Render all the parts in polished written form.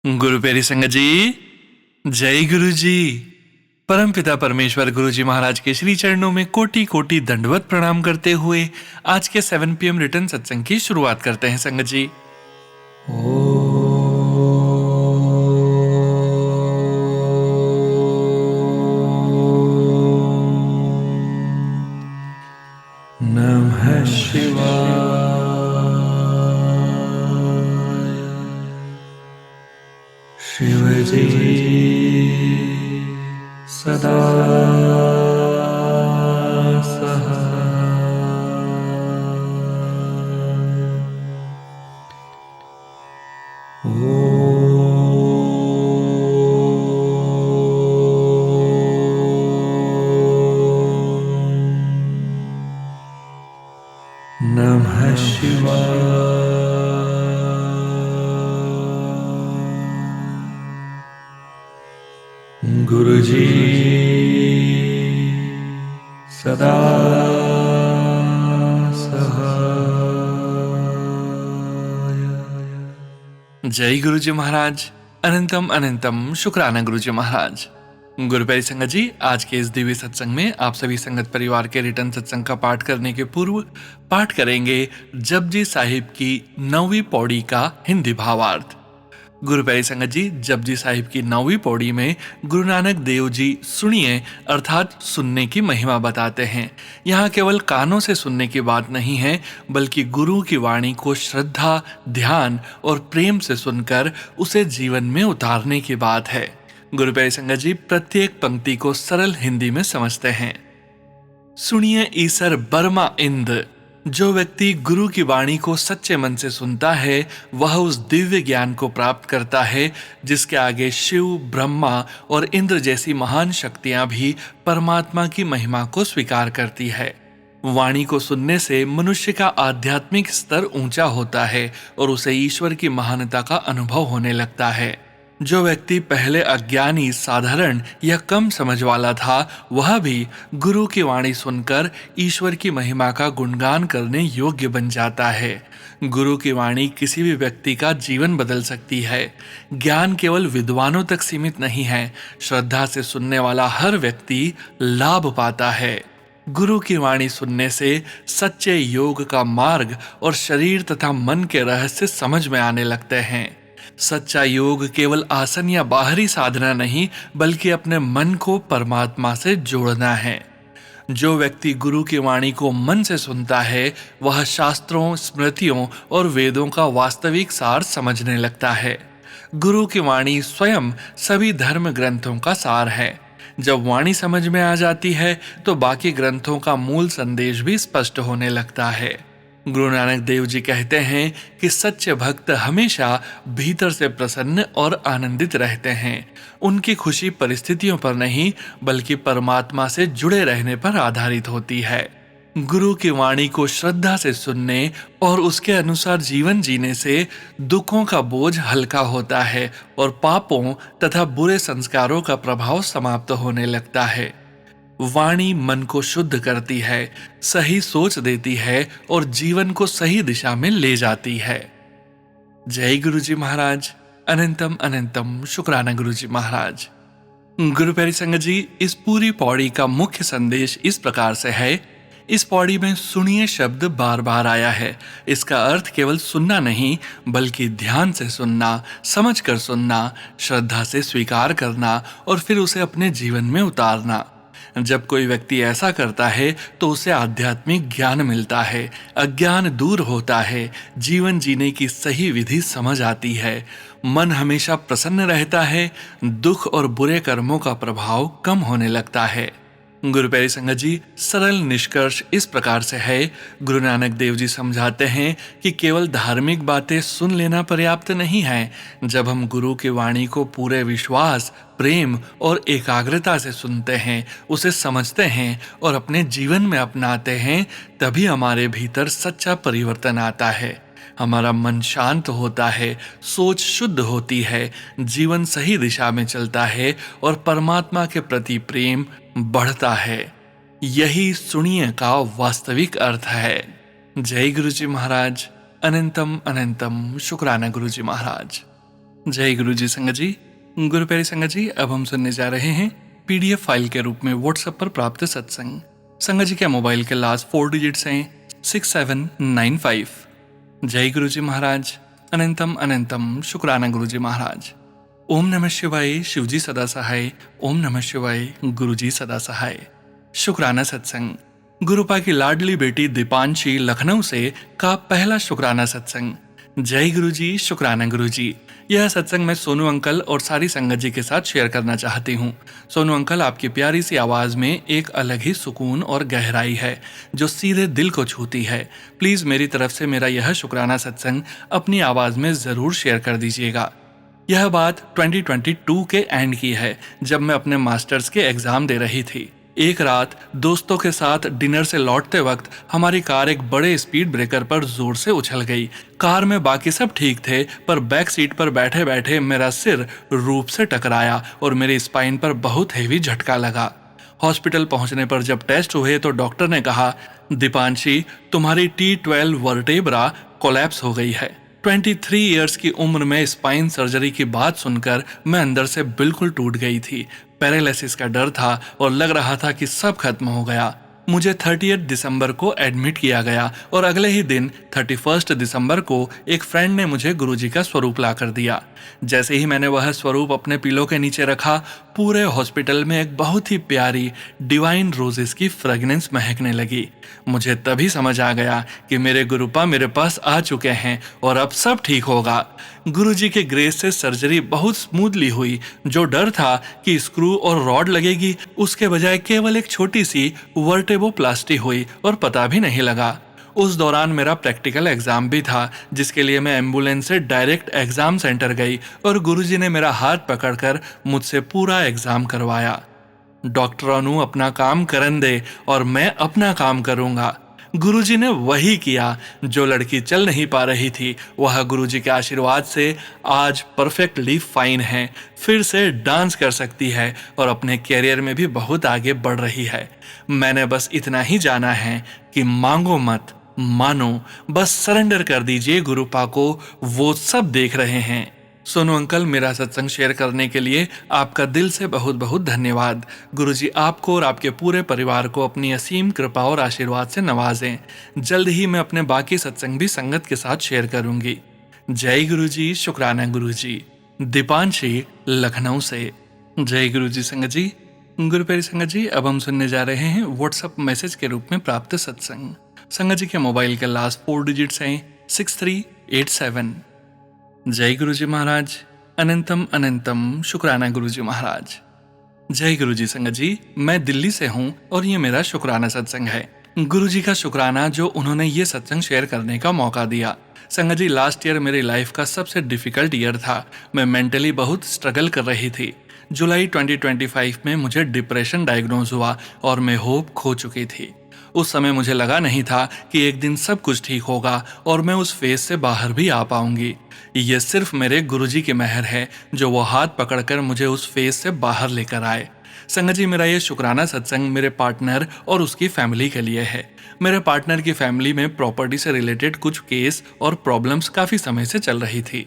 गुरु प्यारी संगत जी, जय गुरु जी। परमपिता परमेश्वर गुरु जी महाराज के श्री चरणों में कोटि कोटि दंडवत प्रणाम करते हुए आज के 7 PM रिटर्न सत्संग की शुरुआत करते हैं संगत जी। नमः शिवाय। शिव जी सदा नमः शिवाय। गुरु जी सदा सहाय। जय गुरु जी महाराज। अनंतम अनंतम शुक्राना गुरु जी महाराज। गुरु प्यारी संगत जी, आज के इस दिव्य सत्संग में आप सभी संगत परिवार के रिटर्न सत्संग का पाठ करने के पूर्व पाठ करेंगे जपजी साहिब की 9वीं पौड़ी का हिंदी भावार्थ। गुरु प्यारी संगत जी, जपजी साहिब की 9वीं पौड़ी में गुरु नानक देव जी सुनिए अर्थात सुनने की महिमा बताते हैं। यहाँ केवल कानों से सुनने की बात नहीं है, बल्कि गुरु की वाणी को श्रद्धा, ध्यान और प्रेम से सुनकर उसे जीवन में उतारने की बात है। गुरु प्यारी संगत जी प्रत्येक पंक्ति को सरल हिंदी में समझते हैं। सुनिए ईसर बर्मा इंद। जो व्यक्ति गुरु की वाणी को सच्चे मन से सुनता है वह उस दिव्य ज्ञान को प्राप्त करता है जिसके आगे शिव, ब्रह्मा और इंद्र जैसी महान शक्तियां भी परमात्मा की महिमा को स्वीकार करती है। वाणी को सुनने से मनुष्य का आध्यात्मिक स्तर ऊंचा होता है और उसे ईश्वर की महानता का अनुभव होने लगता है। जो व्यक्ति पहले अज्ञानी, साधारण या कम समझ वाला था, वह भी गुरु की वाणी सुनकर ईश्वर की महिमा का गुणगान करने योग्य बन जाता है। गुरु की वाणी किसी भी व्यक्ति का जीवन बदल सकती है। ज्ञान केवल विद्वानों तक सीमित नहीं है। श्रद्धा से सुनने वाला हर व्यक्ति लाभ पाता है। गुरु की वाणी सुनने से सच्चे योग का मार्ग और शरीर तथा मन के रहस्य समझ में आने लगते हैं। सच्चा योग केवल आसन या बाहरी साधना नहीं, बल्कि अपने मन को परमात्मा से जोड़ना है। जो व्यक्ति गुरु की वाणी को मन से सुनता है वह शास्त्रों, स्मृतियों और वेदों का वास्तविक सार समझने लगता है। गुरु की वाणी स्वयं सभी धर्म ग्रंथों का सार है। जब वाणी समझ में आ जाती है तो बाकी ग्रंथों का मूल संदेश भी स्पष्ट होने लगता है। गुरु नानक देव जी कहते हैं कि सच्चे भक्त हमेशा भीतर से प्रसन्न और आनंदित रहते हैं। उनकी खुशी परिस्थितियों पर नहीं, बल्कि परमात्मा से जुड़े रहने पर आधारित होती है। गुरु की वाणी को श्रद्धा से सुनने और उसके अनुसार जीवन जीने से दुखों का बोझ हल्का होता है और पापों तथा बुरे संस्कारों का प्रभाव समाप्त होने लगता है। वाणी मन को शुद्ध करती है, सही सोच देती है और जीवन को सही दिशा में ले जाती है। जय गुरु जी महाराज। अनंतम अनंतम शुक्राना गुरु जी महाराज। गुरु प्यारी संगत जी, इस पूरी पौड़ी का मुख्य संदेश इस प्रकार से है। इस पौड़ी में सुनिए शब्द बार बार आया है। इसका अर्थ केवल सुनना नहीं, बल्कि ध्यान से सुनना, समझकर सुनना, श्रद्धा से स्वीकार करना और फिर उसे अपने जीवन में उतारना। जब कोई व्यक्ति ऐसा करता है तो उसे आध्यात्मिक ज्ञान मिलता है, अज्ञान दूर होता है, जीवन जीने की सही विधि समझ आती है, मन हमेशा प्रसन्न रहता है, दुख और बुरे कर्मों का प्रभाव कम होने लगता है। गुरु प्यारी संगत जी, सरल निष्कर्ष इस प्रकार से है। गुरु नानक देव जी समझाते हैं कि केवल धार्मिक बातें सुन लेना पर्याप्त नहीं है। जब हम गुरु की वाणी को पूरे विश्वास, प्रेम और एकाग्रता से सुनते हैं, उसे समझते हैं और अपने जीवन में अपनाते हैं, तभी हमारे भीतर सच्चा परिवर्तन आता है। हमारा मन शांत होता है, सोच शुद्ध होती है, जीवन सही दिशा में चलता है और परमात्मा के प्रति प्रेम बढ़ता है। यही सुनिए का वास्तविक अर्थ है। जय गुरु जी महाराज। अनंतम अनंतम शुक्राना गुरु जी महाराज। जय गुरु जी संगत जी। गुरु प्यारी संगत जी, अब हम सुनने जा रहे हैं पीडीएफ फाइल के रूप में व्हाट्सएप पर प्राप्त सत्संग। संगत जी के मोबाइल के लास्ट 4 डिजिट्स हैं 6795। जय गुरु जी महाराज। अनंतम अनंतम शुक्राना गुरु जी महाराज। ओम नमः शिवाय, शिव जी सदा सहाय। ओम नमः शिवाय, गुरु जी सदा सहाय। शुक्राना सत्संग। गुरुपा की लाडली बेटी दीपांशी लखनऊ से का पहला शुक्राना सत्संग। जय गुरु जी, शुक्राना गुरु जी। यह सत्संग मैं सोनू अंकल और सारी संगत जी के साथ शेयर करना चाहती हूँ। सोनू अंकल, आपकी प्यारी सी आवाज में एक अलग ही सुकून और गहराई है जो सीधे दिल को छूती है। प्लीज मेरी तरफ से मेरा यह शुक्राना सत्संग अपनी आवाज में जरूर शेयर कर दीजिएगा। यह बात 2022 के एंड की है, जब मैं अपने मास्टर्स के एग्जाम दे रही थी। एक रात दोस्तों के साथ डिनर से लौटते वक्त हमारी कार एक बड़े स्पीड ब्रेकर पर जोर से उछल गई। कार में बाकी सब ठीक थे, पर बैक सीट पर बैठे बैठे मेरा सिर रूप से टकराया और मेरी स्पाइन पर बहुत हेवी झटका लगा। हॉस्पिटल पहुंचने पर जब टेस्ट हुए तो डॉक्टर ने कहा, दीपांशी, तुम्हारी T12 वर्टेब्रा कोलैप्स हो गई है। 23 इयर्स की उम्र में स्पाइन सर्जरी की बात सुनकर मैं अंदर से बिल्कुल टूट गई थी। पैरालिसिस का डर था और लग रहा था कि सब खत्म हो गया। मुझे 30 दिसंबर को एडमिट किया गया और अगले ही दिन 31 दिसंबर को एक फ्रेंड ने मुझे गुरुजी का स्वरूप ला कर दिया। जैसे ही मैंने वह स्वरूप अपने पिलो के नीचे रखा, पूरे हॉस्पिटल में एक बहुत ही प्यारी डिवाइन रोजेस की फ्रेगनेंस महकने लगी। मुझे तभी समझ आ गया कि मेरे गुरुपा मेरे पास आ चुके हैं और अब सब ठीक होगा। गुरुजी के ग्रेस से सर्जरी बहुत स्मूथली हुई। जो डर था कि स्क्रू और रॉड लगेगी, उसके बजाय केवल एक छोटी सी वर्टेबोप्लास्टी हुई और पता भी नहीं लगा। उस दौरान मेरा प्रैक्टिकल एग्जाम भी था, जिसके लिए मैं एम्बुलेंस से डायरेक्ट एग्जाम सेंटर गई और गुरुजी ने मेरा हाथ पकड़कर मुझसे पूरा एग्जाम करवाया। डॉक्टरों ने अपना काम करन दे और मैं अपना काम करूंगा। गुरुजी ने वही किया। जो लड़की चल नहीं पा रही थी, वह गुरुजी के आशीर्वाद से आज परफेक्टली फाइन है, फिर से डांस कर सकती है और अपने कैरियर में भी बहुत आगे बढ़ रही है। मैंने बस इतना ही जाना है कि मांगो मत, मानो, बस सरेंडर कर दीजिए गुरुपा को, वो सब देख रहे हैं। सोनू अंकल, मेरा सत्संग शेयर करने के लिए आपका दिल से बहुत बहुत धन्यवाद। गुरुजी आपको और आपके पूरे परिवार को अपनी असीम कृपा और आशीर्वाद से नवाजें। जल्द ही मैं अपने बाकी सत्संग भी संगत के साथ शेयर करूंगी। जय गुरुजी, शुक्राना गुरुजी। दीपांशी लखनऊ से। जय गुरुजी संगत जी। गुरु प्यारी संगत जी, अब हम सुनने जा रहे हैं व्हाट्सएप मैसेज के रूप में प्राप्त सत्संग। संगत जी के मोबाइल के लास्ट 4 डिजिट्स हैं 6387। जय गुरुजी महाराज। अनंतम अनंतम शुक्राना गुरुजी महाराज। जय गुरुजी संगत जी, मैं दिल्ली से हूँ और ये मेरा शुक्राना सत्संग है। गुरुजी का शुक्राना जो उन्होंने ये सत्संग शेयर करने का मौका दिया। संगत जी, लास्ट ईयर मेरी लाइफ का सबसे डिफिकल्ट ईयर था। मैं मेंटली बहुत स्ट्रगल कर रही थी। जुलाई 2025 में मुझे डिप्रेशन डायग्नोज हुआ और मैं होप खो चुकी थी। उस समय मुझे लगा नहीं था कि एक दिन सब कुछ ठीक होगा और मैं उस फेज से बाहर भी आ पाऊंगी। ये सिर्फ मेरे गुरुजी की मेहर है जो वो हाथ पकड़कर मुझे उस फेज से बाहर लेकर आए। संगत जी, मेरा ये शुक्राना सत्संग मेरे पार्टनर और उसकी फैमिली के लिए है। मेरे पार्टनर की फैमिली में प्रॉपर्टी से रिलेटेड कुछ केस और प्रॉब्लम्स काफ़ी समय से चल रही थी।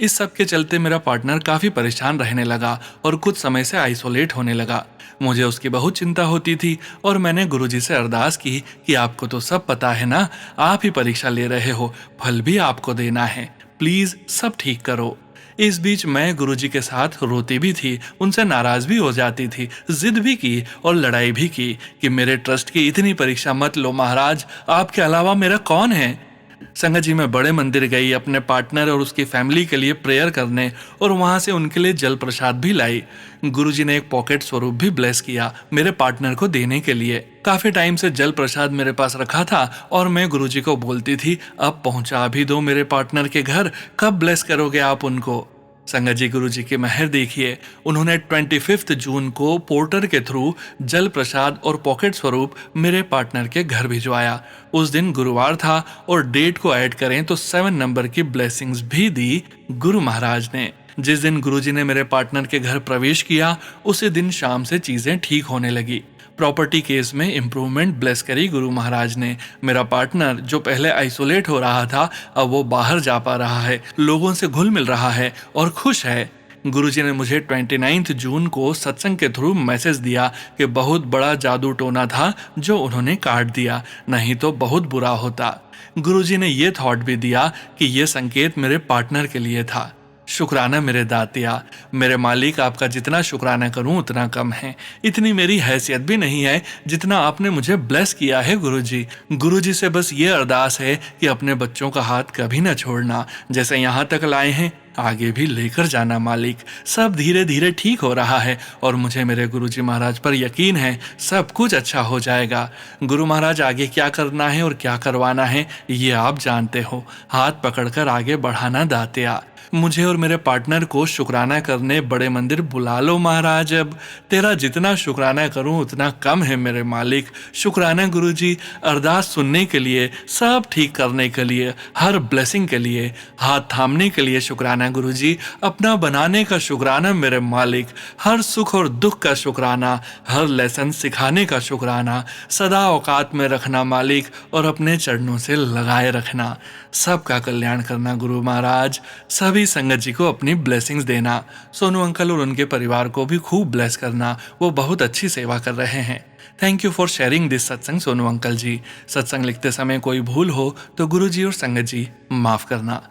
इस सब के चलते मेरा पार्टनर काफ़ी परेशान रहने लगा और कुछ समय से आइसोलेट होने लगा। मुझे उसकी बहुत चिंता होती थी और मैंने गुरुजी से अरदास की कि आपको तो सब पता है ना, आप ही परीक्षा ले रहे हो, फल भी आपको देना है, प्लीज़ सब ठीक करो। इस बीच मैं गुरुजी के साथ रोती भी थी, उनसे नाराज भी हो जाती थी, जिद भी की और लड़ाई भी की कि मेरे ट्रस्ट की इतनी परीक्षा मत लो महाराज, आपके अलावा मेरा कौन है। संगत जी, मैं बड़े मंदिर गई अपने पार्टनर और उसकी फैमिली के लिए प्रेयर करने और वहां से उनके लिए जल प्रसाद भी लाई। गुरुजी ने एक पॉकेट स्वरूप भी ब्लेस किया मेरे पार्टनर को देने के लिए। काफी टाइम से जल प्रसाद मेरे पास रखा था और मैं गुरुजी को बोलती थी, अब पहुंचा भी दो मेरे पार्टनर के घर, कब ब्लेस करोगे आप उनको। संगत जी, गुरुजी की मेहर देखिए, उन्होंने 25 जून को पोर्टर के थ्रू जल प्रसाद और पॉकेट स्वरूप मेरे पार्टनर के घर भिजवाया। उस दिन गुरुवार था और डेट को ऐड करें तो 7 नंबर की ब्लेसिंग्स भी दी गुरु महाराज ने। जिस दिन गुरुजी ने मेरे पार्टनर के घर प्रवेश किया, उसी दिन शाम से चीजें ठीक होने लगी। प्रॉपर्टी केस में इम्प्रूवमेंट ब्लेस करी गुरु महाराज ने। मेरा पार्टनर जो पहले आइसोलेट हो रहा था, अब वो बाहर जा पा रहा है, लोगों से घुल मिल रहा है और खुश है। गुरुजी ने मुझे 29 जून को सत्संग के थ्रू मैसेज दिया कि बहुत बड़ा जादू टोना था जो उन्होंने काट दिया, नहीं तो बहुत बुरा होता। गुरुजी ने ये थॉट भी दिया कि ये संकेत मेरे पार्टनर के लिए था। शुक्राना मेरे दातिया, मेरे मालिक, आपका जितना शुक्राना करूं उतना कम है। इतनी मेरी हैसियत भी नहीं है जितना आपने मुझे ब्लेस किया है गुरुजी। गुरुजी से बस ये अरदास है कि अपने बच्चों का हाथ कभी न छोड़ना, जैसे यहाँ तक लाए हैं आगे भी लेकर जाना मालिक। सब धीरे धीरे ठीक हो रहा है और मुझे मेरे गुरुजी महाराज पर यकीन है सब कुछ अच्छा हो जाएगा। गुरु महाराज आगे क्या करना है और क्या करवाना है ये आप जानते हो। हाथ पकड़कर आगे बढ़ाना दातिया। मुझे और मेरे पार्टनर को शुक्राना करने बड़े मंदिर बुला लो महाराज। अब तेरा जितना शुक्राना करूं उतना कम है मेरे मालिक। शुक्राना गुरुजी, अरदास सुनने के लिए, सब ठीक करने के लिए, हर ब्लेसिंग के लिए, हाथ थामने के लिए शुक्राना गुरुजी, अपना बनाने का शुक्राना मेरे मालिक, हर सुख और दुख का शुक्राना, हर लेसन सिखाने का शुक्राना, सदा औकात में रखना मालिक और अपने चरणों से लगाए रखना। सबका कल्याण करना गुरु महाराज। सभी संगत जी को अपनी ब्लेसिंग्स देना। सोनू अंकल और उनके परिवार को भी खूब ब्लेस करना, वो बहुत अच्छी सेवा कर रहे हैं। Thank you for sharing this सत्संग सोनू अंकल जी। सत्संग लिखते समय कोई भूल हो तो गुरु जी और संगत जी माफ करना।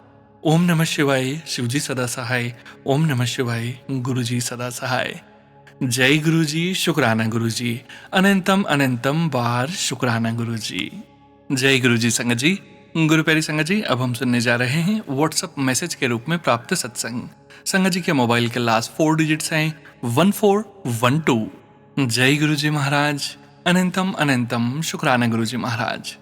ओम नमः शिवाय, शिवजी सदा सहाय। ओम नमः शिवाय, गुरु जी सदा सहाय। जय गुरु जी, शुक्राना गुरु जी, अनंतम अनंतम बार शुक्राना गुरु जी। जय गुरु जी संगत जी। गुरु प्यारी संगत जी, अब हम सुनने जा रहे हैं व्हाट्सएप मैसेज के रूप में प्राप्त सत्संग। संगत जी के मोबाइल के लास्ट 4 डिजिट्स हैं 1412। जय गुरु जी महाराज, अनंतम अनंतम शुक्राना गुरु जी महाराज।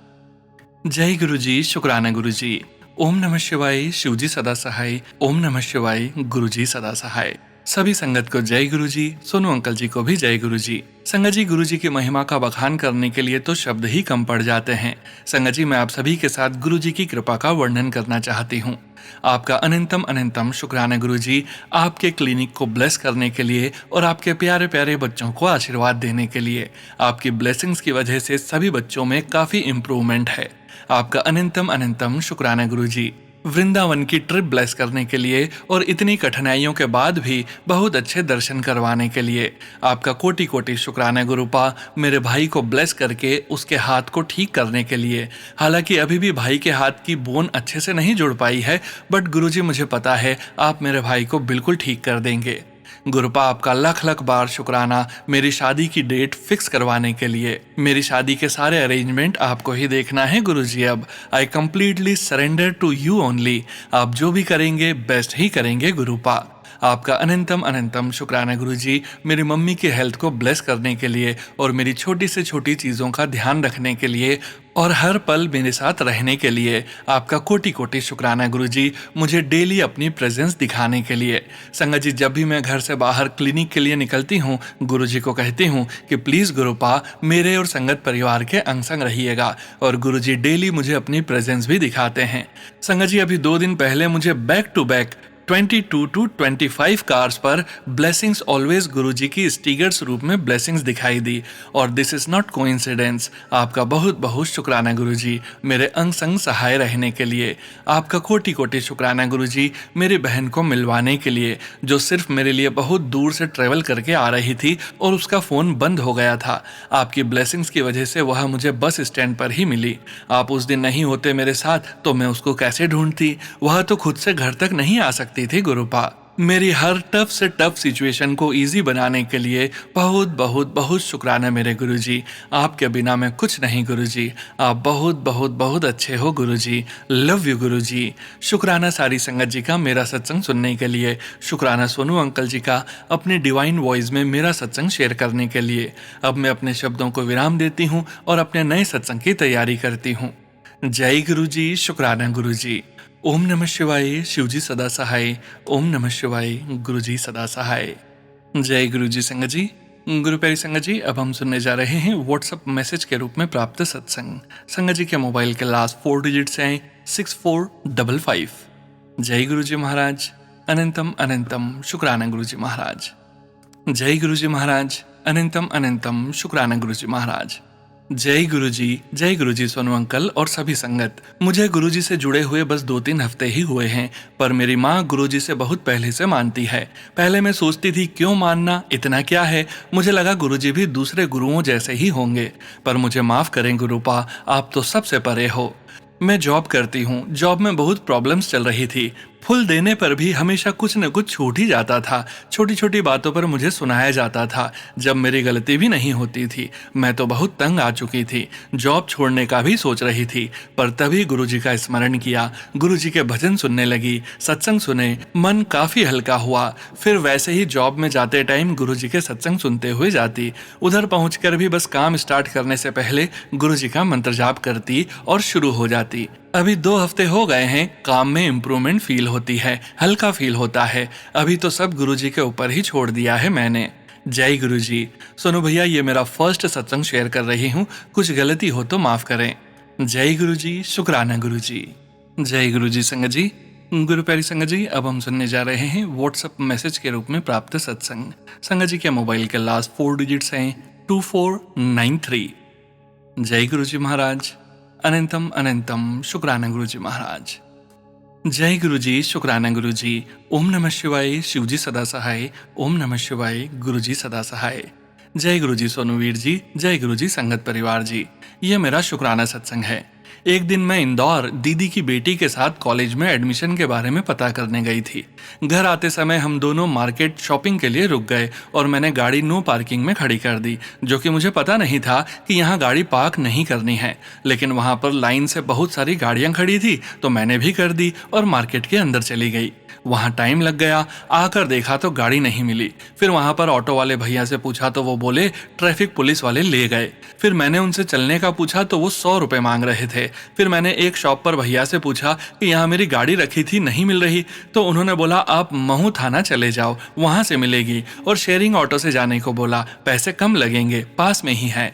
जय गुरु जी, शुक्राना गुरु जी। ओम नमः शिवाय, शिवजी सदा सहाय। ओम नमः शिवाय, गुरु जी सदा सहाय। सभी संगत को जय गुरु जी, सोनू अंकल जी को भी जय गुरु जी। संगत जी, गुरु जी की महिमा का बखान करने के लिए तो शब्द ही कम पड़ जाते हैं। संगत जी, मैं आप सभी के साथ गुरु जी की कृपा का वर्णन करना चाहती हूँ। आपका अनंतम अनंतम शुक्राना गुरु जी, आपके क्लिनिक को ब्लेस करने के लिए और आपके प्यारे प्यारे बच्चों को आशीर्वाद देने के लिए। आपकी ब्लेसिंग्स की वजह से सभी बच्चों में काफी इम्प्रूवमेंट है। आपका अनंतम अनंतम शुक्राना गुरु जी। वृंदावन की ट्रिप ब्लेस करने के लिए और इतनी कठिनाइयों के बाद भी बहुत अच्छे दर्शन करवाने के लिए आपका कोटि कोटि शुक्राना गुरुपा। मेरे भाई को ब्लेस करके उसके हाथ को ठीक करने के लिए। हालांकि अभी भी भाई के हाथ की बोन अच्छे से नहीं जुड़ पाई है, बट गुरुजी मुझे पता है आप मेरे भाई को बिल्कुल ठीक कर देंगे। गुरुपा, आपका लख लख बार शुक्राना मेरी शादी की डेट फिक्स करवाने के लिए। मेरी शादी के सारे अरेंजमेंट आपको ही देखना है गुरुजी। अब I completely surrender to you only. आप जो भी करेंगे बेस्ट ही करेंगे गुरुपा। आपका अनंतम अनंतम शुक्राना गुरुजी, मेरी मम्मी की हेल्थ को ब्लेस करने के लिए और मेरी छोटी से छोटी चीज़ों का ध्यान रखने के लिए और हर पल मेरे साथ रहने के लिए। आपका कोटि कोटि शुक्राना गुरुजी, मुझे डेली अपनी प्रेजेंस दिखाने के लिए। संगत जी, जब भी मैं घर से बाहर क्लिनिक के लिए निकलती हूँ, गुरुजी को कहती हूँ कि प्लीज़ गुरुपा मेरे और संगत परिवार के अंग संग रहिएगा, और गुरुजी डेली मुझे अपनी प्रेजेंस भी दिखाते हैं। संगत जी, अभी 2 दिन पहले मुझे back to back 22 to 25 cars पर ब्लेसिंग्स ऑलवेज गुरुजी की स्टिकर्स रूप में ब्लेसिंग्स दिखाई दी, और दिस इज नॉट कोइंसिडेंस। आपका बहुत बहुत शुक्राना गुरुजी मेरे अंग संग सहाय रहने के लिए। आपका कोटि कोटि शुक्राना गुरुजी मेरी बहन को मिलवाने के लिए, जो सिर्फ मेरे लिए बहुत दूर से ट्रेवल करके आ रही थी और उसका फ़ोन बंद हो गया था। आपकी ब्लेसिंग्स की वजह से वह मुझे बस स्टैंड पर ही मिली। आप उस दिन नहीं होते मेरे साथ तो मैं उसको कैसे ढूंढती, वह तो खुद से घर तक नहीं आ सकती थी गुरुपा। मेरी हर टफ से टफ सिचुएशन को इजी बनाने के लिए बहुत बहुत बहुत शुक्राना मेरे गुरुजी। आपके बिना मैं कुछ नहीं गुरुजी। आप बहुत बहुत बहुत अच्छे हो गुरुजी। लव यू गुरुजी। शुक्राना सारी संगत जी का मेरा सत्संग सुनने के लिए। शुक्राना सोनू अंकल जी का अपने डिवाइन वॉइस में मेरा सत्संग शेयर करने के लिए। अब मैं अपने शब्दों को विराम देती हूँ और अपने नए सत्संग की तैयारी करती हूँ। जय गुरुजी, शुक्राना गुरुजी। ओम नमः शिवाय, शिवजी सदा सहाय। ओम नमः शिवाय, गुरुजी सदा सहाय। जय गुरुजी संगत जी। गुरु प्यारी संगत जी, अब हम सुनने जा रहे हैं व्हाट्सएप मैसेज के रूप में प्राप्त सत्संग। संगत जी के मोबाइल के लास्ट 4 डिजिट्स हैं 6455। जय गुरुजी महाराज, अनंतम अनंतम शुक्राना गुरुजी महाराज। जय गुरुजी महाराज, अनंतम अनंतम शुक्राना गुरुजी महाराज। जय गुरुजी सोनू अंकल और सभी संगत। मुझे गुरुजी से जुड़े हुए बस 2-3 हफ्ते ही हुए हैं, पर मेरी माँ गुरुजी से बहुत पहले से मानती है। पहले मैं सोचती थी क्यों मानना, इतना क्या है, मुझे लगा गुरुजी भी दूसरे गुरुओं जैसे ही होंगे। पर मुझे माफ करें गुरुपा, आप तो सबसे परे हो। मैं जॉब करती हूँ, जॉब में बहुत प्रॉब्लम्स चल रही थी। फुल देने पर भी हमेशा कुछ न कुछ छूट ही जाता था। छोटी छोटी बातों पर मुझे सुनाया जाता था, जब मेरी गलती भी नहीं होती थी। मैं तो बहुत तंग आ चुकी थी, जॉब छोड़ने का भी सोच रही थी। पर तभी गुरुजी का स्मरण किया, गुरुजी के भजन सुनने लगी, सत्संग सुने, मन काफी हल्का हुआ। फिर वैसे ही जॉब में जाते टाइम गुरुजी के सत्संग सुनते हुए जाती। उधर पहुंचकर भी बस काम स्टार्ट करने से पहले गुरुजी का मंत्र जाप करती और शुरू हो जाती। अभी 2 हफ्ते हो गए हैं, काम में इम्प्रूवमेंट फील होती है, हल्का फील होता है। अभी तो सब गुरुजी के ऊपर ही छोड़ दिया है मैंने। जय गुरुजी। सोनू भैया, ये मेरा फर्स्ट सत्संग शेयर कर रही हूँ, कुछ गलती हो तो माफ करें। जय गुरुजी, शुक्राना गुरुजी। जय गुरुजी संगत जी। गुरु प्यारी संगत जी, अब हम सुनने जा रहे हैं व्हाट्सएप मैसेज के रूप में प्राप्त सत्संग। संगत जी के मोबाइल के लास्ट 4 डिजिट्स हैं 2493। जय गुरुजी महाराज। अनंतम अनंतम शुक्राना गुरुजी महाराज। जय गुरुजी, शुक्राना गुरुजी। ओम नमः शिवाय, शिवजी सदा सहाय। ओम नमः शिवाय, गुरुजी सदा सहाय। जय गुरुजी सोनूवीर जी, जय गुरुजी संगत परिवार जी। यह मेरा शुक्राना सत्संग है। एक दिन मैं इंदौर दीदी की बेटी के साथ कॉलेज में एडमिशन के बारे में पता करने गई थी। घर आते समय हम दोनों मार्केट शॉपिंग के लिए रुक गए और मैंने गाड़ी नो पार्किंग में खड़ी कर दी, जो कि मुझे पता नहीं था कि यहाँ गाड़ी पार्क नहीं करनी है। लेकिन वहाँ पर लाइन से बहुत सारी गाड़ियाँ खड़ी थी, तो मैंने भी कर दी और मार्केट के अंदर चली गई। वहाँ टाइम लग गया, आकर देखा तो गाड़ी नहीं मिली। फिर वहाँ पर ऑटो वाले भैया से पूछा तो वो बोले ट्रैफिक पुलिस वाले ले गए। फिर मैंने उनसे चलने का पूछा तो वो 100 रुपए मांग रहे थे। फिर मैंने एक शॉप पर भैया से पूछा कि यहाँ मेरी गाड़ी रखी थी, नहीं मिल रही, तो उन्होंने बोला आप महू थाना चले जाओ, वहां से मिलेगी, और शेयरिंग ऑटो से जाने को बोला, पैसे कम लगेंगे, पास में ही है।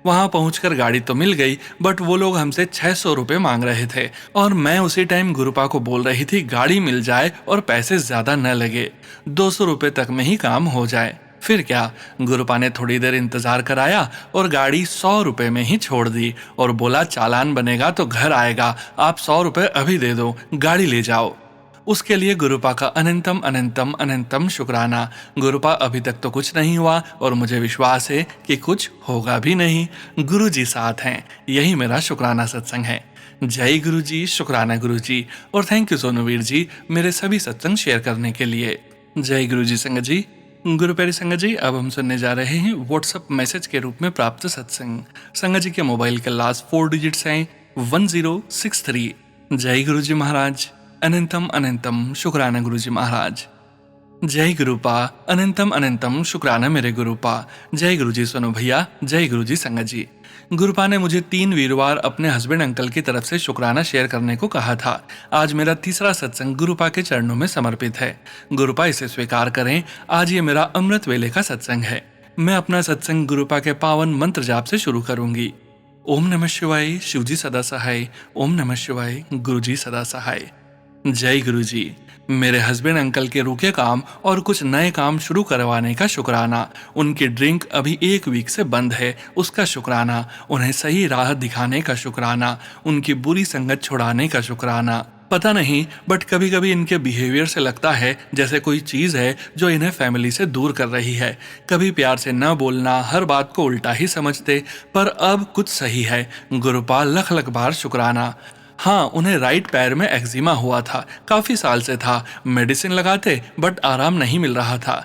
वहां पहुंचकर गाड़ी तो मिल गई, बट वो लोग हमसे 600 रुपए मांग रहे थे और मैं उसी टाइम गुरुपा को बोल रही थी गाड़ी मिल जाए और पैसे ज्यादा न लगे, 200 रुपए तक में ही काम हो जाए। फिर क्या, गुरुपा ने थोड़ी देर इंतजार कराया और गाड़ी 100 रुपए में ही छोड़ दी और बोला चालान बनेगा तो घर आएगा, आप 100 रुपए अभी दे दो, गाड़ी ले जाओ। उसके लिए गुरुपा का अनंतम अनंतम अनंतम शुक्राना। गुरुपा, अभी तक तो कुछ नहीं हुआ और मुझे विश्वास है कि कुछ होगा भी नहीं। गुरु जी साथ हैं, यही मेरा शुक्राना सत्संग है। जय गुरु जी, शुक्राना गुरु जी, और थैंक यू सोनूवीर जी मेरे सभी सत्संग शेयर करने के लिए। जय गुरु जी संगत जी। गुरु प्यारी संगत जी, अब हम सुनने जा रहे हैं व्हाट्सएप मैसेज के रूप में प्राप्त सत्संग। संगत जी के मोबाइल के लास्ट 4 डिजिट्स हैं 1063। जय गुरु जी महाराज। अनंतम अनंतम शुक्राना गुरुजी महाराज। जय गुरुपा। अनंतम अनंतम शुक्राना मेरे गुरुपा। जय गुरुजी सोनू भैया, जय गुरुजी संगत जी। गुरुपा ने मुझे 3 वीरवार अपने हस्बैंड अंकल की तरफ से शुक्राना शेयर करने को कहा था। आज मेरा तीसरा सत्संग गुरुपा के चरणों में समर्पित है। गुरुपा, इसे स्वीकार करें, आज ये मेरा अमृत वेले का सत्संग है। मैं अपना सत्संग गुरुपा के पावन मंत्र जाप से शुरू करूंगी। ओम नमः शिवाय, शिवजी सदा सहाय। ओम नमः शिवाय, गुरुजी सदा सहाय। जय गुरुजी। मेरे हस्बैंड अंकल के रुके काम और कुछ नए काम शुरू करवाने का शुक्राना। उनकी ड्रिंक अभी 1 वीक से बंद है, उसका शुक्राना। उन्हें सही राह दिखाने का शुक्राना। उनकी बुरी संगत छुड़ाने का शुक्राना। पता नहीं, बट कभी कभी इनके बिहेवियर से लगता है जैसे कोई चीज है जो इन्हें फैमिली से दूर कर रही है। कभी प्यार से न बोलना, हर बात को उल्टा ही समझते, पर अब कुछ सही है। गुरुपाल लख लख बार शुक्राना। हाँ, उन्हें राइट पैर में एक्जिमा हुआ था, काफी साल से था, मेडिसिन लगाते बट आराम नहीं मिल रहा था।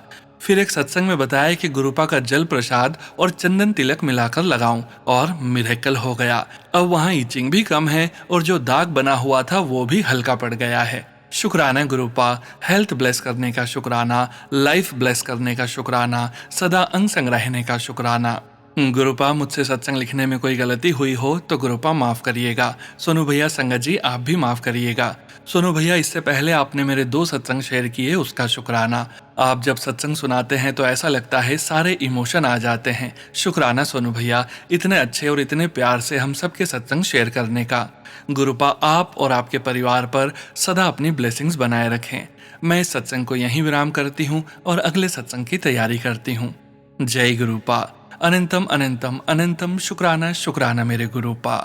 फिर एक सत्संग में बताया कि गुरुपा का जल प्रसाद और चंदन तिलक मिलाकर लगाऊं और मिरेकल हो गया। अब वहाँ इचिंग भी कम है और जो दाग बना हुआ था वो भी हल्का पड़ गया है। शुक्राना गुरुपा। हेल्थ ब्लेस करने का शुक्राना, लाइफ ब्लेस करने का शुक्राना, सदा अंग संग रहने का शुक्राना। गुरुपा, मुझसे सत्संग लिखने में कोई गलती हुई हो तो गुरुपा माफ करिएगा। सोनू भैया संगत जी, आप भी माफ करिएगा। सोनू भैया, इससे पहले आपने मेरे 2 सत्संग शेयर किए, उसका शुक्राना। आप जब सत्संग सुनाते हैं तो ऐसा लगता है सारे इमोशन आ जाते हैं। शुक्राना सोनू भैया, इतने अच्छे और इतने प्यार से हम सबके सत्संग शेयर करने का। गुरुपा, आप और आपके परिवार पर सदा अपनी ब्लेसिंग्स बनाए रखें। मैं इस सत्संग को यहीं विराम करती हूँ और अगले सत्संग की तैयारी करती हूँ। जय गुरुपा। अनंतम अनंतम अनंतम शुक्राना शुक्राना मेरे गुरुपा।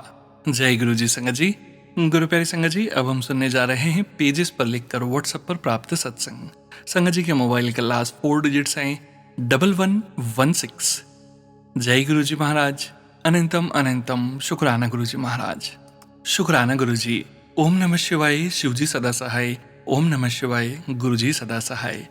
जय गुरु जी संगत जी। गुरु प्यारी संगत जी, अब हम सुनने जा रहे हैं पेजेस पर लिखकर व्हाट्सएप पर प्राप्त सत्संग। संगत जी के मोबाइल के लास्ट 4 डिजिट्स हैं 1116। जय गुरु जी महाराज। अनंतम अनंतम शुक्राना गुरु जी महाराज। शुक्राना गुरु जी। ओम नमः शिवाय, शिव जी सदा सहाय। ओम नमः शिवाय, गुरु जी सदा सहाय।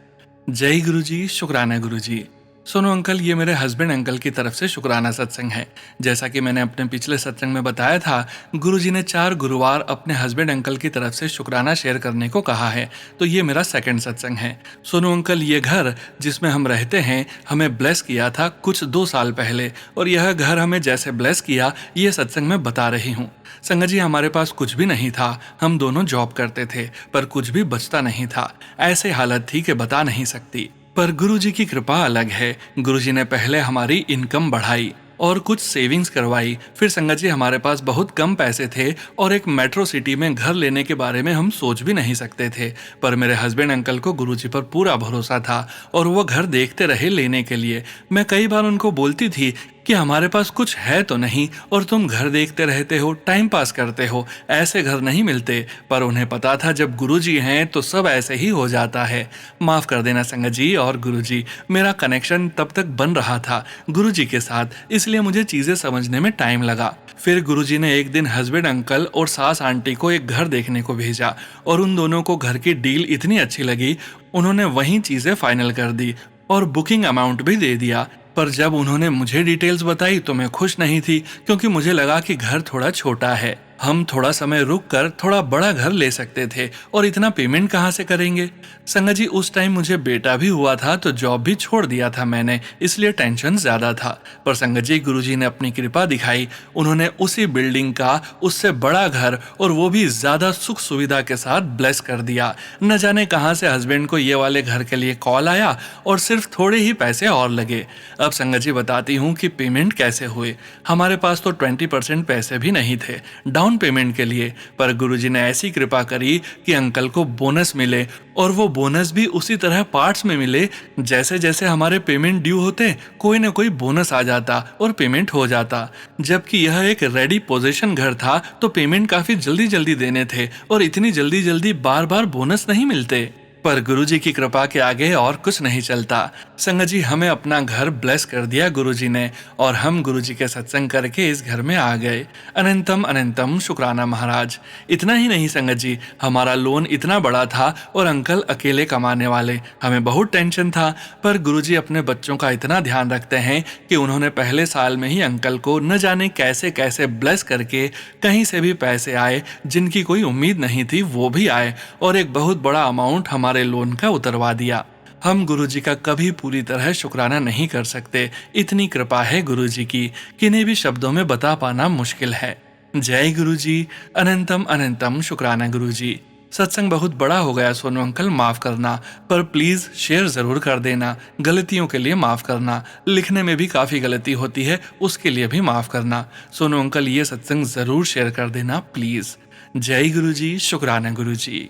जय गुरु जी, शुक्राना गुरु जी। सुनो अंकल, ये मेरे हस्बैंड अंकल की तरफ से शुक्राना सत्संग है। जैसा कि मैंने अपने पिछले सत्संग में बताया था, गुरुजी ने 4 गुरुवार अपने हस्बैंड अंकल की तरफ से शुक्राना शेयर करने को कहा है, तो ये मेरा सेकंड सत्संग है। सुनो अंकल, ये घर जिसमें हम रहते हैं हमें ब्लेस किया था कुछ 2 साल पहले, और यह घर हमें जैसे ब्लेस किया ये सत्संग में बता रही हूँ। संगत जी, हमारे पास कुछ भी नहीं था, हम दोनों जॉब करते थे, पर कुछ भी बचता नहीं था। ऐसे हालत थी कि बता नहीं सकती। पर गुरुजी की कृपा अलग है। गुरुजी ने पहले हमारी इनकम बढ़ाई और कुछ सेविंग्स करवाई। फिर संगत जी, हमारे पास बहुत कम पैसे थे और एक मेट्रो सिटी में घर लेने के बारे में हम सोच भी नहीं सकते थे, पर मेरे हस्बैंड अंकल को गुरुजी पर पूरा भरोसा था और वो घर देखते रहे लेने के लिए। मैं कई बार उनको बोलती थी कि हमारे पास कुछ है तो नहीं और तुम घर देखते रहते हो, टाइम पास करते हो, ऐसे घर नहीं मिलते। पर उन्हें पता था जब गुरुजी हैं तो सब ऐसे ही हो जाता है। माफ कर देना संगत जी और गुरुजी, मेरा कनेक्शन तब तक बन रहा था गुरुजी के साथ, इसलिए मुझे चीजें समझने में टाइम लगा। फिर गुरुजी ने एक दिन हस्बैंड अंकल और सास आंटी को एक घर देखने को भेजा और उन दोनों को घर की डील इतनी अच्छी लगी, उन्होंने वहीं चीजें फाइनल कर दी और बुकिंग अमाउंट भी दे दिया। पर जब उन्होंने मुझे डिटेल्स बताई तो मैं खुश नहीं थी, क्योंकि मुझे लगा कि घर थोड़ा छोटा है, हम थोड़ा समय रुक कर थोड़ा बड़ा घर ले सकते थे और इतना पेमेंट कहाँ से करेंगे। संगत जी, उस टाइम मुझे बेटा भी हुआ था तो जॉब भी छोड़ दिया था मैंने, इसलिए टेंशन ज्यादा था। पर संगत जी, गुरुजी ने अपनी कृपा दिखाई, उन्होंने उसी बिल्डिंग का उससे बड़ा घर और वो भी ज्यादा सुख सुविधा के साथ ब्लेस कर दिया। न जाने कहाँ से हस्बैंड को ये वाले घर के लिए कॉल आया और सिर्फ थोड़े ही पैसे और लगे। अब संगत जी बताती हूँ कि पेमेंट कैसे हुए। हमारे पास तो 20% पैसे भी नहीं थे डाउन पेमेंट के लिए, पर गुरुजी ने ऐसी कृपा करी कि अंकल को बोनस मिले और वो बोनस भी उसी तरह पार्ट्स में मिले। जैसे जैसे हमारे पेमेंट ड्यू होते कोई ना कोई बोनस आ जाता और पेमेंट हो जाता। जबकि यह एक रेडी पोजीशन घर था तो पेमेंट काफी जल्दी जल्दी देने थे और इतनी जल्दी जल्दी बार बार बोनस नहीं मिलते। पर गुरुजी की कृपा के आगे और कुछ नहीं चलता। संगत जी, हमें अपना घर ब्लेस कर दिया गुरुजी ने और हम गुरुजी के सत्संग करके इस घर में आ गए। अनंतम अनंतम शुक्राना महाराज। इतना ही नहीं संगत जी, हमारा लोन इतना बड़ा था और अंकल अकेले कमाने वाले, हमें बहुत टेंशन था। पर गुरुजी अपने बच्चों का इतना ध्यान रखते हैं कि उन्होंने पहले साल में ही अंकल को न जाने कैसे कैसे ब्लेस करके कहीं से भी पैसे आए जिनकी कोई उम्मीद नहीं थी वो भी आए और एक बहुत बड़ा अमाउंट हमारे लोन का उतरवा दिया। हम गुरुजी का कभी पूरी तरह शुक्राना नहीं कर सकते, इतनी कृपा है गुरुजी की, किन्हीं भी शब्दों में बता पाना मुश्किल है। जय गुरुजी। अनंतम अनंतम शुक्राना गुरुजी। सत्संग बहुत बड़ा हो गया सोनू अंकल, माफ करना, पर प्लीज शेयर जरूर कर देना। गलतियों के लिए माफ करना, लिखने में भी काफी गलती होती है, उसके लिए भी माफ करना। सोनू अंकल, ये सत्संग जरूर शेयर कर देना प्लीज। जय गुरुजी। शुक्राना गुरुजी।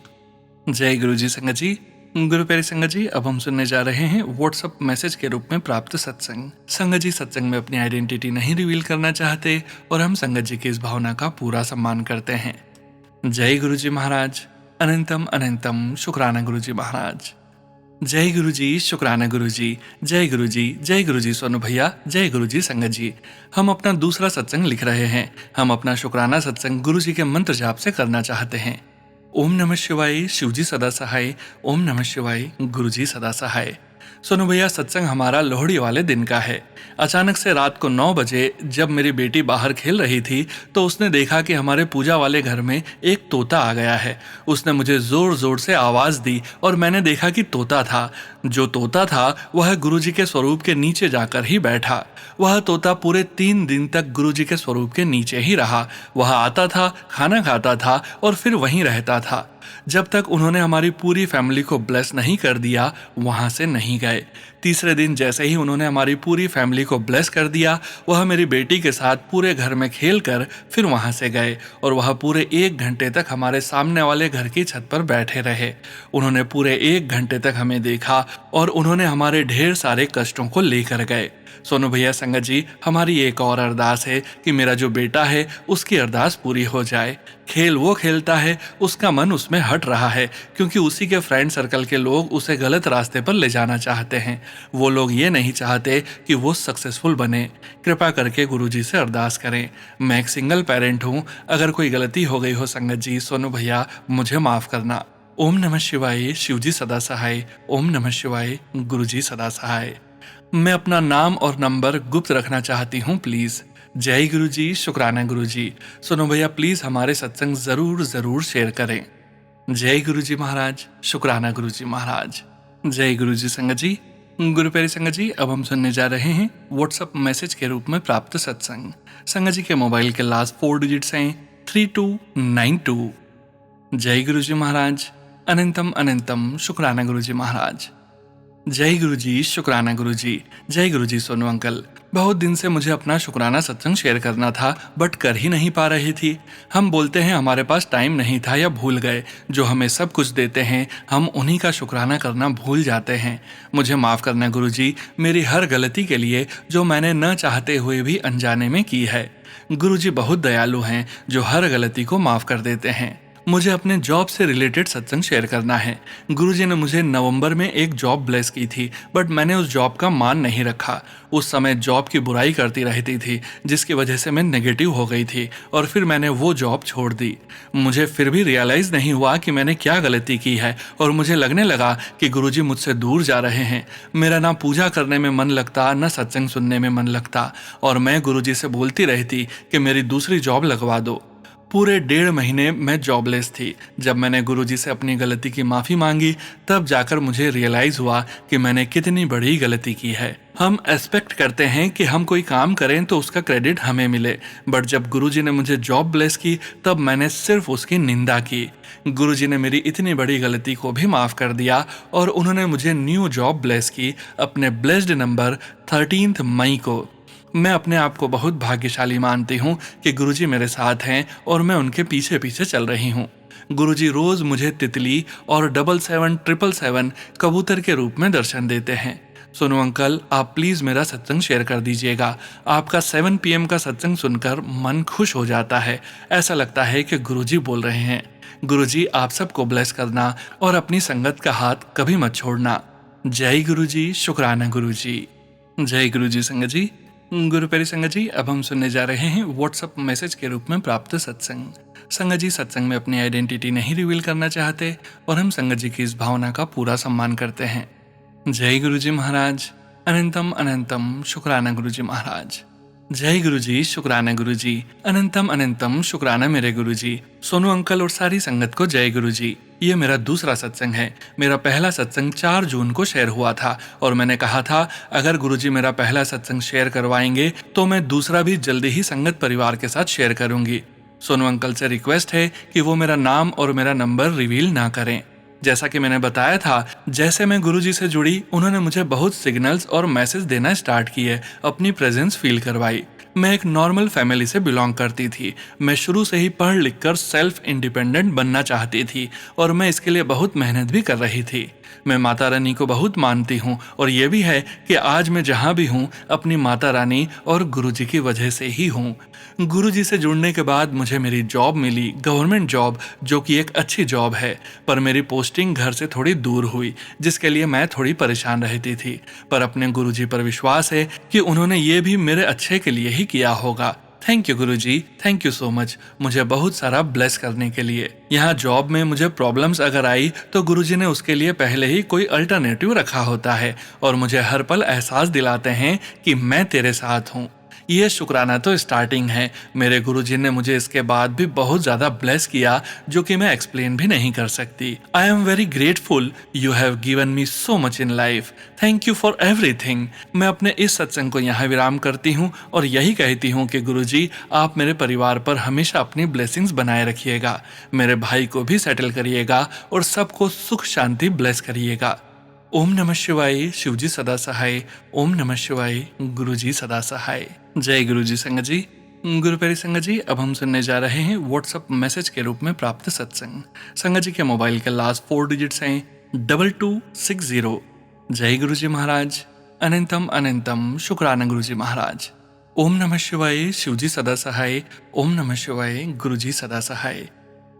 जय गुरु जी संगत जी। गुरु प्यारी संगत जी, अब हम सुनने जा रहे हैं व्हाट्सएप मैसेज के रूप में प्राप्त सत्संग। संगत जी सत्संग में अपनी आइडेंटिटी नहीं रिवील करना चाहते और हम संगत जी की इस भावना का पूरा सम्मान करते हैं। जय गुरु जी महाराज। अनंतम अनंतम शुक्राना गुरु जी महाराज। जय गुरु जी। शुक्राना गुरु जी। जय गुरु जी। जय गुरु जी सोनू भैया। जय गुरु जी संगत जी। हम अपना दूसरा सत्संग लिख रहे हैं। हम अपना शुक्राना सत्संग गुरु जी के मंत्र जाप से करना चाहते हैं। ओम नमः शिवाय, शिवजी सदा सहाय। ओम नमः शिवाय, गुरुजी सदा सहाय। सोनू भैया, सत्संग हमारा लोहड़ी वाले दिन का है। अचानक से रात को 9 बजे जब मेरी बेटी बाहर खेल रही थी तो उसने देखा कि हमारे पूजा वाले घर में एक तोता आ गया है। उसने मुझे जोर जोर से आवाज दी और मैंने देखा कि तोता था। जो तोता था वह गुरुजी के स्वरूप के नीचे जाकर ही बैठा। वह तोता पूरे 3 दिन तक गुरुजी के स्वरूप के नीचे ही रहा। वह आता था, खाना खाता था और फिर वहीं रहता था। जब तक उन्होंने हमारी पूरी फैमिली को ब्लेस नहीं कर दिया वहां से नहीं गए। तीसरे दिन जैसे ही उन्होंने हमारी पूरी फैमिली को ब्लेस कर दिया, वह मेरी बेटी के साथ पूरे घर में खेल कर फिर वहां से गए और वह पूरे 1 घंटे तक हमारे सामने वाले घर की छत पर बैठे रहे। उन्होंने पूरे 1 घंटे तक हमें देखा और उन्होंने हमारे ढेर सारे कष्टों को लेकर गए। सोनू भैया, संगत जी, हमारी एक और अरदास है कि मेरा जो बेटा है उसकी अरदास पूरी हो जाए। खेल वो खेलता है, उसका मन उसमें हट रहा है क्योंकि उसी के फ्रेंड सर्कल के लोग उसे गलत रास्ते पर ले जाना चाहते हैं। वो लोग ये नहीं चाहते कि वो सक्सेसफुल बने। कृपा करके गुरुजी से अरदास करें। मैं एक सिंगल पेरेंट हूँ, अगर कोई गलती हो गई हो संगत जी, सोनू भैया मुझे माफ करना। ओम नमः शिवाय, शिवजी सदा सहाय। ओम नमः शिवाय, गुरुजी सदा सहाय। मैं अपना नाम और नंबर गुप्त रखना चाहती हूँ प्लीज। जय गुरुजी, शुक्राना गुरुजी। सोनू भैया प्लीज हमारे सत्संग जरूर जरूर शेयर करें। जय गुरुजी महाराज, शुक्राना गुरुजी महाराज। जय गुरुजी संगत जी। गुरु प्यारी संगत जी, अब हम सुनने जा रहे हैं व्हाट्सएप मैसेज के रूप में प्राप्त सत्संग। संगत जी के मोबाइल के लास्ट 4 डिजिट्स हैं 3292। जय गुरुजी महाराज। अनंतम अनंतम शुक्राना गुरुजी महाराज। जय गुरुजी, शुक्राना गुरुजी। जय गुरुजी सोनू अंकल, बहुत दिन से मुझे अपना शुक्राना सत्संग शेयर करना था बट कर ही नहीं पा रही थी। हम बोलते हैं हमारे पास टाइम नहीं था या भूल गए। जो हमें सब कुछ देते हैं हम उन्हीं का शुक्राना करना भूल जाते हैं। मुझे माफ़ करना गुरुजी, मेरी हर गलती के लिए जो मैंने न चाहते हुए भी अनजाने में की है। गुरुजी बहुत दयालु हैं जो हर गलती को माफ़ कर देते हैं। मुझे अपने जॉब से रिलेटेड सत्संग शेयर करना है। गुरुजी ने मुझे नवंबर में एक जॉब ब्लेस की थी बट मैंने उस जॉब का मान नहीं रखा। उस समय जॉब की बुराई करती रहती थी जिसकी वजह से मैं नेगेटिव हो गई थी और फिर मैंने वो जॉब छोड़ दी। मुझे फिर भी रियलाइज़ नहीं हुआ कि मैंने क्या गलती की है और मुझे लगने लगा कि गुरुजी मुझसे दूर जा रहे हैं। मेरा ना पूजा करने में मन लगता न सत्संग सुनने में मन लगता और मैं गुरुजी से बोलती रहती कि मेरी दूसरी जॉब लगवा दो। पूरे 1.5 महीने मैं जॉबलेस थी। जब मैंने गुरुजी से अपनी गलती की माफ़ी मांगी तब जाकर मुझे रियलाइज़ हुआ कि मैंने कितनी बड़ी गलती की है। हम एक्सपेक्ट करते हैं कि हम कोई काम करें तो उसका क्रेडिट हमें मिले, बट जब गुरुजी ने मुझे जॉब ब्लेस की तब मैंने सिर्फ उसकी निंदा की। गुरुजी ने मेरी इतनी बड़ी गलती को भी माफ़ कर दिया और उन्होंने मुझे न्यू जॉब ब्लेस की अपने ब्लेस्ड नंबर 13 मई को। मैं अपने आप को बहुत भाग्यशाली मानती हूँ कि गुरुजी मेरे साथ हैं और मैं उनके पीछे पीछे चल रही हूँ। गुरुजी रोज़ मुझे तितली और 77777 कबूतर के रूप में दर्शन देते हैं। सोनू अंकल, आप प्लीज़ मेरा सत्संग शेयर कर दीजिएगा। आपका 7 PM का सत्संग सुनकर मन खुश हो जाता है। ऐसा लगता है कि गुरुजी बोल रहे हैं। गुरुजी आप सबको ब्लेस करना और अपनी संगत का हाथ कभी मत छोड़ना। जय गुरुजी, शुक्राना गुरुजी। जय गुरुजी संगत जी। गुरु प्यारी संगत जी, अब हम सुनने जा रहे हैं व्हाट्सएप मैसेज के रूप में प्राप्त सत्संग। संगत जी सत्संग में अपनी आइडेंटिटी नहीं रिवील करना चाहते और हम संगत जी की इस भावना का पूरा सम्मान करते हैं। जय गुरुजी महाराज। अनंतम अनंतम शुक्राना गुरुजी महाराज। जय गुरुजी, शुक्राना गुरुजी। अनंतम अनंतम शुक्राना मेरे गुरुजी। सोनू अंकल और सारी संगत को जय गुरुजी। ये मेरा दूसरा सत्संग है। मेरा पहला सत्संग 4 जून को शेयर हुआ था और मैंने कहा था अगर गुरुजी मेरा पहला सत्संग शेयर करवाएंगे तो मैं दूसरा भी जल्दी ही संगत परिवार के साथ शेयर करूंगी। सोनू अंकल से रिक्वेस्ट है कि वो मेरा नाम और मेरा नंबर रिवील ना करें। जैसा कि मैंने बताया था, जैसे मैं गुरुजी से जुड़ी उन्होंने मुझे बहुत सिग्नल्स और मैसेज देना स्टार्ट किए, अपनी प्रेजेंस फील करवाई। मैं एक नॉर्मल फैमिली से बिलोंग करती थी। मैं शुरू से ही पढ़ लिख कर सेल्फ इंडिपेंडेंट बनना चाहती थी और मैं इसके लिए बहुत मेहनत भी कर रही थी। मैं माता रानी को बहुत मानती हूँ और ये भी है कि आज मैं जहाँ भी हूँ अपनी माता रानी और गुरुजी की वजह से ही हूँ। गुरुजी से जुड़ने के बाद मुझे मेरी जॉब मिली, गवर्नमेंट जॉब, जो कि एक अच्छी जॉब है, पर मेरी पोस्टिंग घर से थोड़ी दूर हुई जिसके लिए मैं थोड़ी परेशान रहती थी। पर अपने गुरुजी पर विश्वास है कि उन्होंने ये भी मेरे अच्छे के लिए ही किया होगा। Thank you Guruji, thank you so much मुझे बहुत सारा ब्लेस करने के लिए। यहाँ जॉब में मुझे प्रॉब्लम्स अगर आई तो गुरुजी ने उसके लिए पहले ही कोई अल्टरनेटिव रखा होता है और मुझे हर पल एहसास दिलाते हैं कि मैं तेरे साथ हूँ। ये शुक्राना तो स्टार्टिंग है, मेरे गुरुजी ने मुझे इसके बाद भी बहुत ज्यादा ब्लेस किया, जो कि मैं एक्सप्लेन भी नहीं कर सकती। I am very grateful, you have given me so much in life, thank you for everything. मैं अपने इस सत्संग को यहाँ विराम करती हूँ और यही कहती हूँ कि गुरुजी आप मेरे परिवार पर हमेशा अपनी ब्लेसिंग्स बनाए रखिएगा, मेरे भाई को भी सेटल करिएगा और सबको सुख शांति ब्लेस करिएगा। ओम नमः शिवाय, शिवजी सदा सहाय। ओम नमः शिवाय, गुरुजी सदा सहाय। जय गुरुजी संगत जी। गुरु प्यारी संगत जी, अब हम सुनने जा रहे हैं व्हाट्सएप मैसेज के रूप में प्राप्त सत्संग। संगत जी के मोबाइल के लास्ट 4 डिजिट्स हैं 2260। जय गुरुजी महाराज। अनंतम अनंतम शुक्राना गुरुजी महाराज। ओम नमः शिवाय, शिवजी सदा सहाय। ओम नमः शिवाय, गुरुजी सदा सहाय।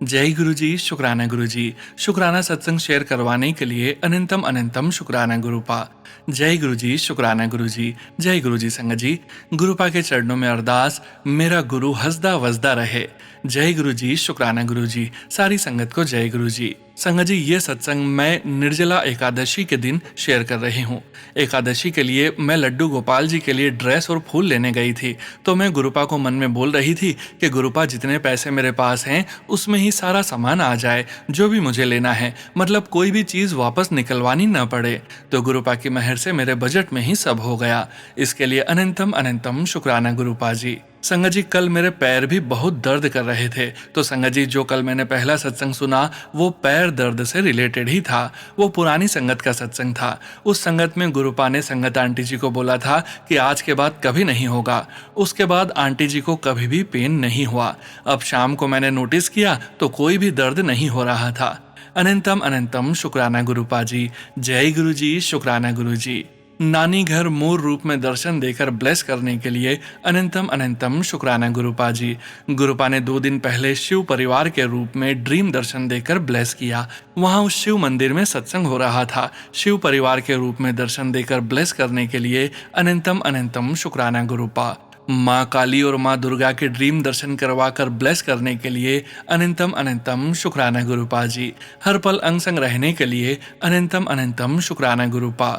जय गुरुजी, शुक्राना गुरुजी। शुक्राना सत्संग शेयर करवाने के लिए अनंतम अनंतम शुक्राना गुरुपा। जय गुरुजी, शुक्राना गुरुजी। जय गुरुजी संगत जी। गुरुपा के चरणों में अरदास, मेरा गुरु हंसदा वसदा रहे। जय गुरुजी, शुक्राना गुरुजी। सारी संगत को जय गुरुजी। संगत जी, ये सत्संग मैं निर्जला एकादशी के दिन शेयर कर रही हूँ। एकादशी के लिए मैं लड्डू गोपाल जी के लिए ड्रेस और फूल लेने गई थी, तो मैं गुरुपा को मन में बोल रही थी कि गुरुपा जितने पैसे मेरे पास हैं उसमें ही सारा सामान आ जाए, जो भी मुझे लेना है, मतलब कोई भी चीज़ वापस निकलवानी ना पड़े। तो गुरुपा की मेहर से मेरे बजट में ही सब हो गया। इसके लिए अनंतम अनंतम शुक्राना गुरुपा जी। संगत जी, कल मेरे पैर भी बहुत दर्द कर रहे थे, तो संगत जी जो कल मैंने पहला सत्संग सुना वो पैर दर्द से रिलेटेड ही था। वो पुरानी संगत का सत्संग था। उस संगत में गुरुपा ने संगत आंटी जी को बोला था कि आज के बाद कभी नहीं होगा। उसके बाद आंटी जी को कभी भी पेन नहीं हुआ। अब शाम को मैंने नोटिस किया तो कोई भी दर्द नहीं हो रहा था। अनंतम अनंतम शुक्राना गुरुपा जी। जय गुरु जी, शुक्राना गुरु जी। नानी घर मूल रूप में दर्शन देकर ब्लेस करने के लिए अनंतम अनंतम शुक्राना गुरुपा जी। गुरुपा ने 2 दिन पहले शिव परिवार के रूप में ड्रीम दर्शन देकर ब्लेस किया। वहां उस शिव मंदिर में सत्संग हो रहा था। शिव परिवार के रूप में दर्शन देकर ब्लेस करने के लिए अनंतम अनंतम शुक्राना गुरुपा। माँ काली और माँ दुर्गा के ड्रीम दर्शन करवाकर ब्लेस करने के लिए अनंतम अनंतम शुक्राना गुरुपा जी। हर पल अंग संग रहने के लिए अनंतम अनंतम शुक्राना गुरुपा।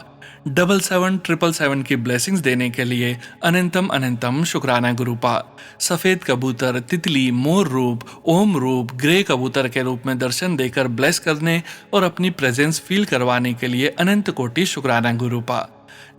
7777 की ब्लेसिंग्स देने के लिए अनंतम अनंतम शुक्राना गुरुपा। सफेद कबूतर, तितली, मोर रूप, ओम रूप, ग्रे कबूतर के रूप में दर्शन देकर ब्लेस करने और अपनी प्रेजेंस फील करवाने के लिए अनंत कोटि शुक्राना गुरुपा।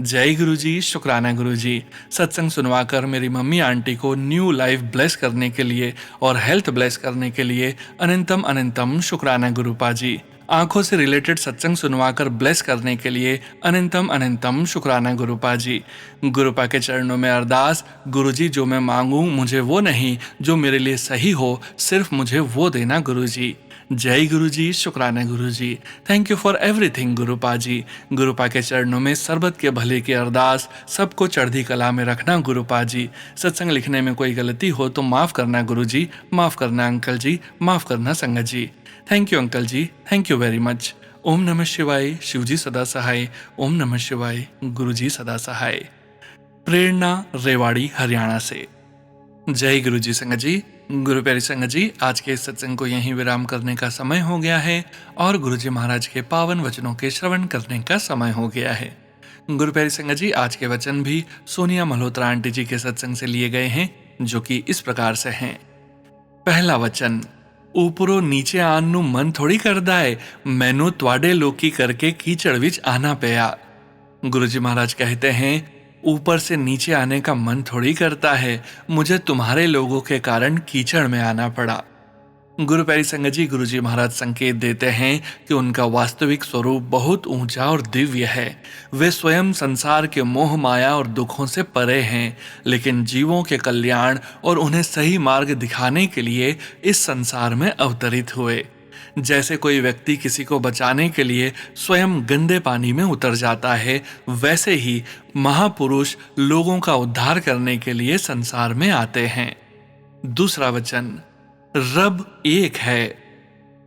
जय गुरुजी, शुक्राना गुरुजी। सत्संग सुनवाकर मेरी मम्मी आंटी को न्यू लाइफ ब्लेस करने के लिए और हेल्थ ब्लेस करने के लिए अनंतम अनंतम शुक्राना गुरुपा जी। आंखों से रिलेटेड सत्संग सुनवाकर ब्लेस करने के लिए अनंतम अनंतम शुक्राना गुरुपा जी। गुरुपा के चरणों में अरदास, गुरुजी जो मैं मांगू मुझे वो नहीं, जो मेरे लिए सही हो सिर्फ मुझे वो देना गुरुजी। जय गुरुजी, शुक्राना गुरुजी। थैंक यू फॉर एवरीथिंग गुरुपा जी। गुरुपा के चरणों में सरबत के भले की अरदास, सबको चढ़ती कला में रखना गुरुपा जी। सत्संग लिखने में कोई गलती हो तो माफ करना गुरुजी, माफ करना अंकल जी, माफ करना संगत जी। थैंक यू अंकल जी, थैंक यू वेरी मच। ओम नमः शिवाय, शिवजी सदा सहाय। ओम नमः शिवाय, गुरुजी सदा सहाय। प्रेरणा, रेवाड़ी, हरियाणा से। जय गुरुजी संगत जी। गुरु प्यारी संगत जी, आज के इस सत्संग को यहीं विराम करने का समय हो गया है और गुरुजी महाराज के पावन वचनों के श्रवण करने का समय हो गया है। गुरु प्यारी संगत जी, आज के वचन भी सोनिया मल्होत्रा आंटी जी के सत्संग से लिए गए हैं, जो कि इस प्रकार से हैं। पहला वचन, ऊपरों नीचे आन नूं मन थोड़ी करदा है, मैनू त्वाडे लोकी करके कीचड़ विच आना पिया। गुरुजी महाराज कहते हैं, ऊपर से नीचे आने का मन थोड़ी करता है, मुझे तुम्हारे लोगों के कारण कीचड़ में आना पड़ा। गुरु प्यारी संगत जी, गुरुजी महाराज संकेत देते हैं कि उनका वास्तविक स्वरूप बहुत ऊंचा और दिव्य है। वे स्वयं संसार के मोह माया और दुखों से परे हैं, लेकिन जीवों के कल्याण और उन्हें सही मार्ग दिखाने के लिए इस संसार में अवतरित हुए। जैसे कोई व्यक्ति किसी को बचाने के लिए स्वयं गंदे पानी में उतर जाता है, वैसे ही महापुरुष लोगों का उद्धार करने के लिए संसार में आते हैं। दूसरा वचन, रब एक है।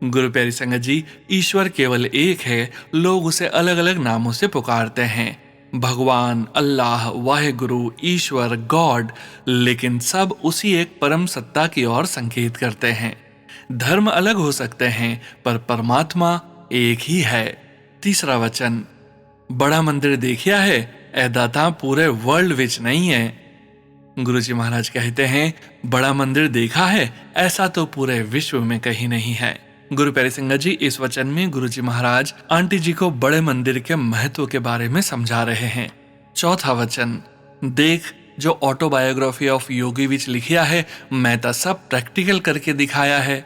गुरु प्यारी संगत जी, ईश्वर केवल एक है, लोग उसे अलग अलग नामों से पुकारते हैं, भगवान, अल्लाह, वाहेगुरु, ईश्वर, गॉड, लेकिन सब उसी एक परम सत्ता की ओर संकेत करते हैं। धर्म अलग हो सकते हैं पर परमात्मा एक ही है। तीसरा वचन, बड़ा मंदिर देखिया है, ए दाता पूरे वर्ल्ड विच नहीं है। गुरुजी महाराज कहते हैं, बड़ा मंदिर देखा है, ऐसा तो पूरे विश्व में कहीं नहीं है। गुरु प्यारे संगत जी, इस वचन में गुरुजी महाराज आंटी जी को बड़े मंदिर के महत्व के बारे में समझा रहे हैं। चौथा वचन, देख जो ऑटोबायोग्राफी ऑफ योगी विच लिखिया है, मैं तो सब प्रैक्टिकल करके दिखाया है।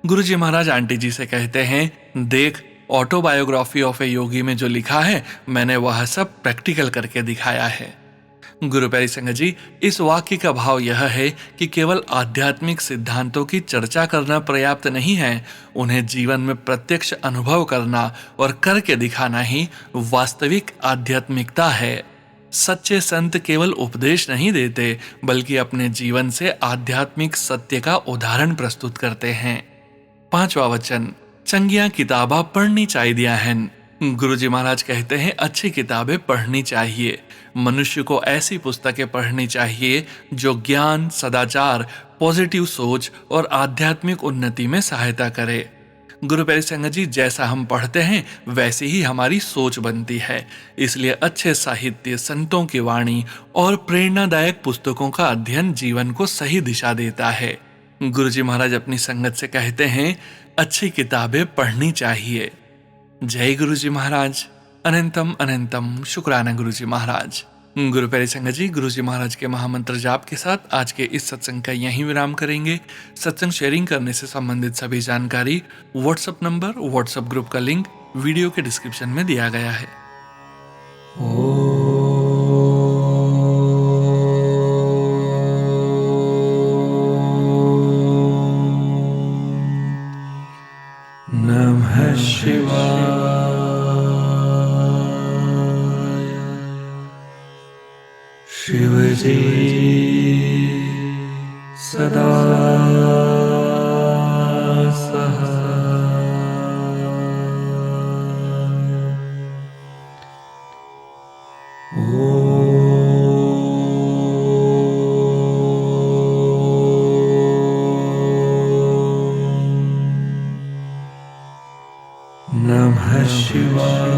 गुरुजी महाराज आंटी जी से कहते हैं, देख ऑटोबायोग्राफी ऑफ ए योगी में जो लिखा है, मैंने वह सब प्रैक्टिकल करके दिखाया है। गुरु प्यारी संगत जी, इस वाक्य का भाव यह है कि केवल आध्यात्मिक सिद्धांतों की चर्चा करना पर्याप्त नहीं है, उन्हें जीवन में प्रत्यक्ष अनुभव करना और करके दिखाना ही वास्तविक आध्यात्मिकता है। सच्चे संत केवल उपदेश नहीं देते, बल्कि अपने जीवन से आध्यात्मिक सत्य का उदाहरण प्रस्तुत करते हैं। पांचवा वचन, चंगिया किताबा पढ़नी चाहिए हैं। गुरुजी महाराज कहते हैं, अच्छी किताबें पढ़नी चाहिए। मनुष्य को ऐसी पुस्तकें पढ़नी चाहिए जो ज्ञान, सदाचार, पॉजिटिव सोच और आध्यात्मिक उन्नति में सहायता करे। गुरु प्यारी संगत जी, जैसा हम पढ़ते हैं वैसे ही हमारी सोच बनती है। इसलिए अच्छे साहित्य, संतों की वाणी और प्रेरणादायक पुस्तकों का अध्ययन जीवन को सही दिशा देता है। गुरुजी महाराज अपनी संगत से कहते हैं, अच्छी किताबें पढ़नी चाहिए। जय गुरुजी महाराज। अनंतम अनंतम शुक्राना गुरुजी महाराज। गुरु प्यारी संगत जी, गुरुजी महाराज के महामंत्र जाप के साथ आज के इस सत्संग का यहीं विराम करेंगे। सत्संग शेयरिंग करने से संबंधित सभी जानकारी, व्हाट्सएप नंबर, व्हाट्सएप ग्रुप का लिंक वीडियो के डिस्क्रिप्शन में दिया गया है। नमः शिवाय। शिवजी सदा नमः शिवाय।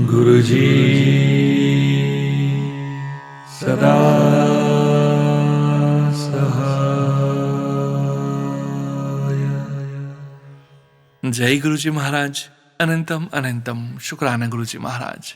गुरुजी सदा सहाय। जय गुरुजी महाराज। अनंतम अनंतम शुक्राना गुरुजी महाराज।